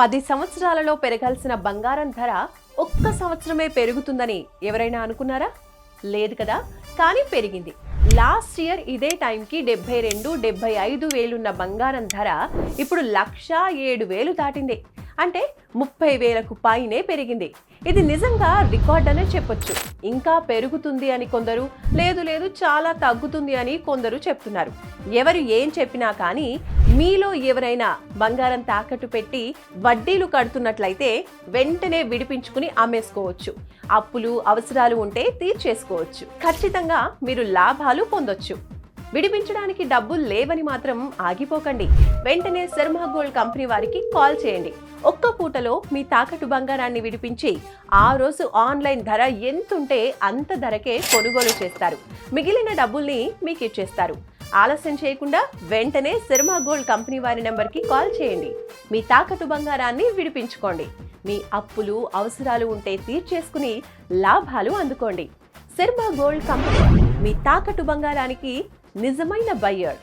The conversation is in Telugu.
10 సంవత్సరాలలో పెరగాల్సిన బంగారం ధర ఒక్క సంవత్సరమే పెరుగుతుందని ఎవరైనా అనుకున్నారా? లేదు కదా, కానీ పెరిగింది. లాస్ట్ ఇయర్ ఇదే టైంకి 72-75 వేలున్న బంగారం ధర ఇప్పుడు 1,07,000 దాటింది. అంటే 30,000కు పైనే పెరిగింది. ఇది నిజంగా రికార్డ్ అనే చెప్పొచ్చు. ఇంకా పెరుగుతుంది అని కొందరు, లేదు చాలా తగ్గుతుంది అని కొందరు చెప్తున్నారు. ఎవరు ఏం చెప్పినా కానీ మీలో ఎవరైనా బంగారం తాకట్టు పెట్టి వడ్డీలు కడుతున్నట్లయితే వెంటనే విడిపించుకుని అమ్మేసుకోవచ్చు. అప్పులు అవసరాలు ఉంటే తీర్చేసుకోవచ్చు. ఖచ్చితంగా మీరు లాభాలు పొందొచ్చు. విడిపించడానికి డబ్బులు లేవని మాత్రం ఆగిపోకండి. వెంటనే శర్మ గోల్డ్ కంపెనీ వారికి కాల్ చేయండి. ఒక్క పూటలో మీ తాకట్టు బంగారాన్ని విడిపించి ఆ రోజు ఆన్లైన్ ధర ఎంతుంటే అంత ధరకే కొనుగోలు చేస్తారు. మిగిలిన డబ్బుల్ని మీకు ఇచ్చేస్తారు. ఆలస్యం చేయకుండా వెంటనే శర్మ గోల్డ్ కంపెనీ వారి నెంబర్కి కాల్ చేయండి. మీ తాకట్టు బంగారాన్ని విడిపించుకోండి. మీ అప్పులు అవసరాలు ఉంటే తీర్చేసుకుని లాభాలు అందుకోండి. శర్మ గోల్డ్ కంపెనీ మీ తాకట్టు బంగారానికి నిజమైన బయ్యర్.